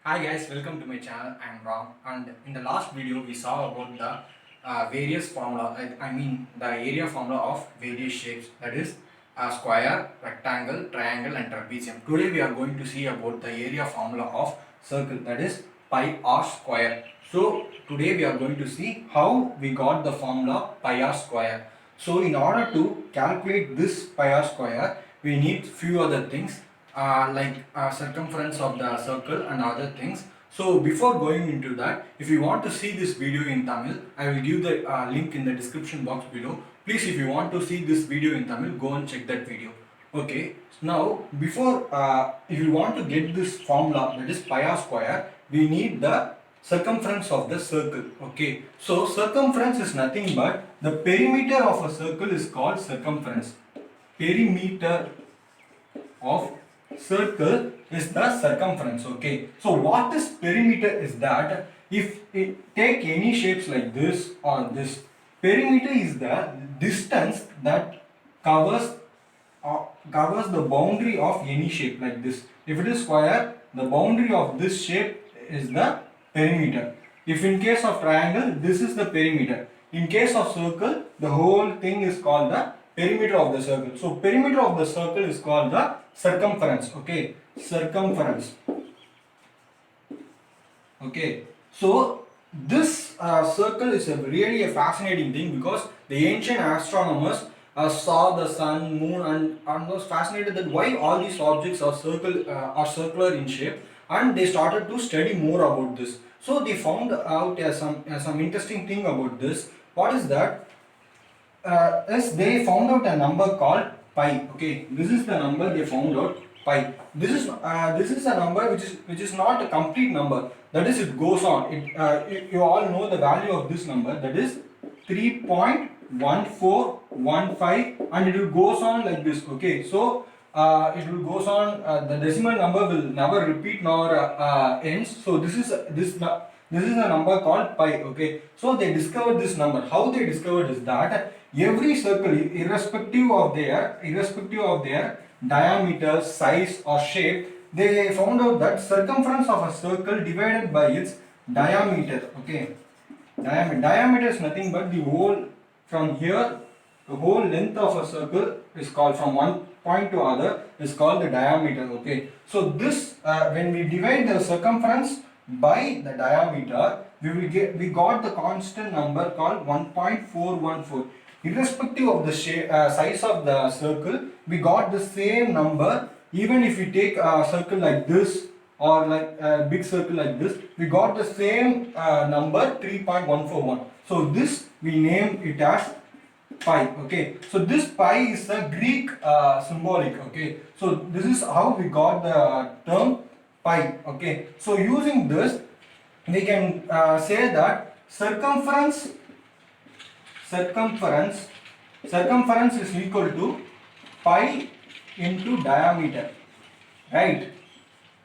Hi guys, welcome to my channel. I'm Ram, and in the last video we saw about the various formula. I mean the area formula of various shapes, that is a square, rectangle, triangle, and trapezium. Today we are going to see about the area formula of circle, that is pi r square. So today we are going to see how we got the formula pi r square. So in order to calculate this pi r square, we need few other things circumference of the circle and other things. So before going into that, if you want to see this video in Tamil, I will give the link in the description box below. Please, if you want to see this video in Tamil, go and check that video. Okay, now before if you want to get this formula, that is pi r square, we need the circumference of the circle. Okay, so circumference is nothing but the perimeter of a circle is called circumference. Perimeter of circle is the circumference. Okay, so what is perimeter is that if it take any shapes like this or this, perimeter is the distance that covers covers the boundary of any shape like this. If it is square, the boundary of this shape is the perimeter. If in case of triangle, this is the perimeter. In case of circle, the whole thing is called the perimeter of the circle. So perimeter of the circle is called the circumference. Okay, circumference. Okay, so this circle is really a fascinating thing because the ancient astronomers saw the sun, moon, and was fascinated that why all these objects are circular in shape, and they started to study more about this. So they found out some interesting thing about this. What is that? Is they found out a number called pi. Okay, this is the number they found out, pi. This is a number which is not a complete number. That is, it goes on. You all know the value of this number. That is 3.1415, and it will goes on like this. Okay, so it will goes on. The decimal number will never repeat nor ends. So this is a number called pi. Okay, so they discovered this number. How they discovered is that every circle, irrespective of their diameter, size, or shape, they found out that circumference of a circle divided by its diameter. Okay, diameter is nothing but the whole from here, the whole length of a circle is called, from one point to other, is called the diameter. Okay, so this when we divide the circumference by the diameter, we got the constant number called 1.414. Irrespective of the size of the circle, we got the same number. Even if we take a circle like this or like a big circle like this, we got the same number 3.141. So this we name it as pi. Okay, so this pi is a Greek symbolic. Okay, so this is how we got the term pi. Okay, so using this we can say that circumference is equal to pi into diameter, right?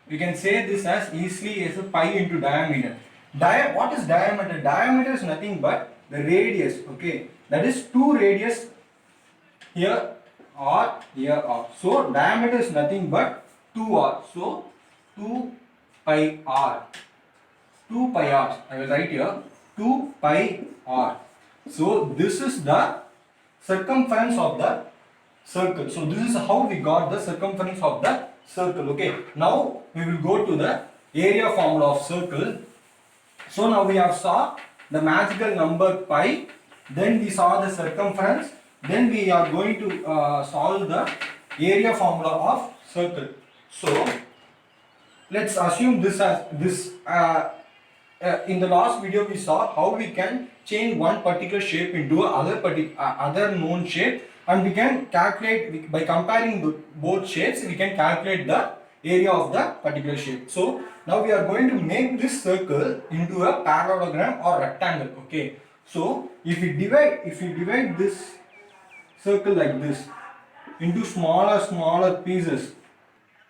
We can say this as easily as a pi into diameter. What is diameter? Diameter is nothing but the radius. Okay, that is 2 radius here or here or. So diameter is nothing but 2r. So 2 pi r. 2 pi r. I will write here 2 pi r. So this is the circumference of the circle. So this is how we got the circumference of the circle. Okay, now we will go to the area formula of circle. So now we have saw the magical number pi, then we saw the circumference, then we are going to solve the area formula of circle. So let's assume this as this. In the last video we saw how we can change one particular shape into other known shape, and we can calculate by comparing both shapes. We can calculate the area of the particular shape. So now we are going to make this circle into a parallelogram or rectangle. Okay, so if we divide this circle like this into smaller pieces,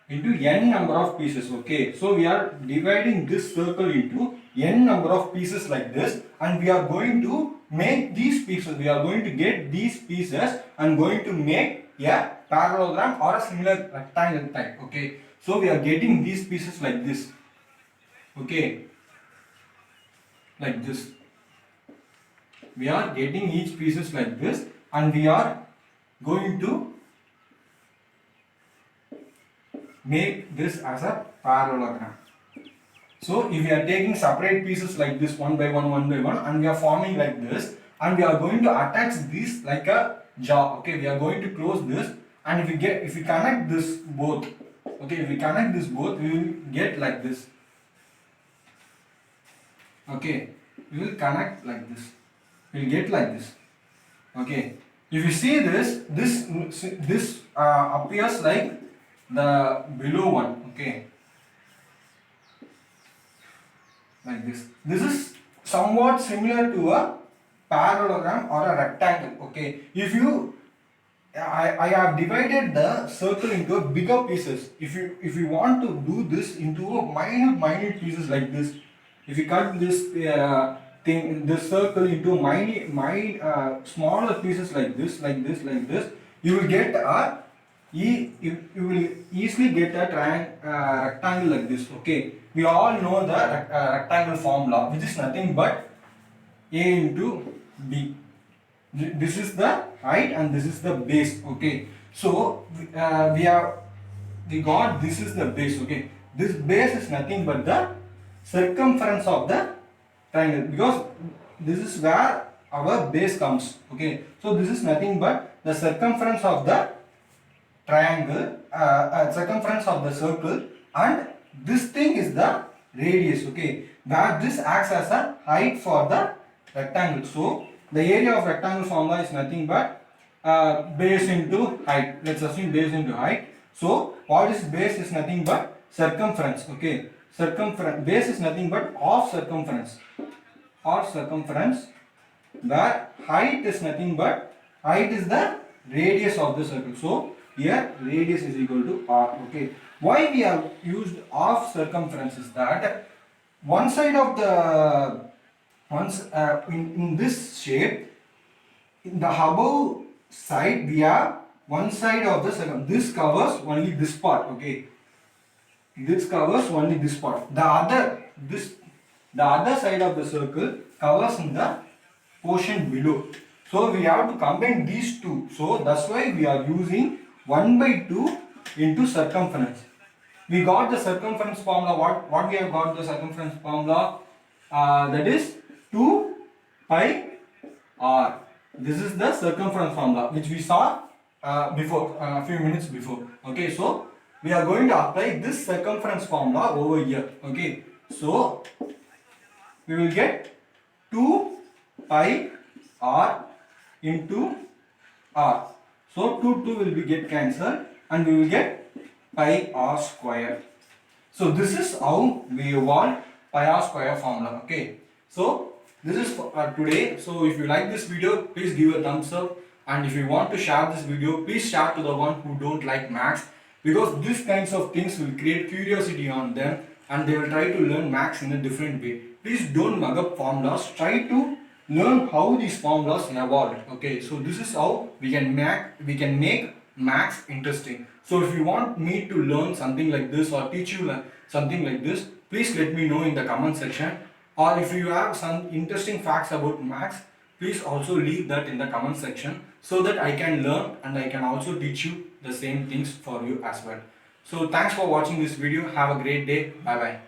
into n number of pieces. Okay, so we are dividing this circle into n number of pieces like this, and we are going to make these pieces, we are going to get these pieces and going to make a parallelogram or a similar rectangle type. Okay, so we are getting these pieces like this. Okay, like this. We are getting each pieces like this, and we are going to make this as a parallelogram. So if we are taking separate pieces like this one by one by one, and we are forming like this, and we are going to attach this like a jaw. Okay, we are going to close this, and if we connect this both, okay, if we connect this both, we will get like this. Okay, we will connect like this. We will get like this. Okay, if you see this appears like the below one. Okay, like this. This is somewhat similar to a parallelogram or a rectangle. Okay, if you I have divided the circle into bigger pieces. If you want to do this into a minute pieces like this, if you cut this circle into smaller pieces like this, you will get a you will easily get a rectangle like this. Okay, we all know the rectangle formula, which is nothing but a into b. This is the height and this is the base. Okay, so we got this is the base. Okay, this base is nothing but the circumference of the triangle, because this is where our base comes. Okay, so this is nothing but the circumference of the triangle, circumference of the circle, and this thing is the radius. Okay, where this acts as a height for the rectangle. So the area of rectangle formula is nothing but base into height. Let's assume base into height. So what is base is nothing but circumference. Okay, base is nothing but half circumference, where height is nothing but height is the radius of the circle. So here radius is equal to r. Okay, why we have used half circumference is that one side of the in this shape, in the above side we have one side of the circle. This covers only this part. Okay, this covers only this part. The other side of the circle covers in the portion below. So we have to combine these two. So that's why we are using 1 by 2 into circumference. We got the circumference formula. What we have got the circumference formula? That is 2 pi r. This is the circumference formula which we saw before, a few minutes before. Okay, so we are going to apply this circumference formula over here. Okay, so we will get 2 pi r into r. So 2 will be get cancelled, and we will get pi r square. So this is how we evolve pi r square formula. Okay, so this is for today. So if you like this video, please give a thumbs up, and if you want to share this video, please share to the one who don't like maths, because these kinds of things will create curiosity on them, and they will try to learn maths in a different way. Please don't mug up formulas, try to learn how these formulas evolved. Okay, so this is how we can make maths interesting. So if you want me to learn something like this or teach you something like this, please let me know in the comment section. Or if you have some interesting facts about maths, please also leave that in the comment section, so that I can learn and I can also teach you the same things for you as well. So thanks for watching this video. Have a great day. Bye bye.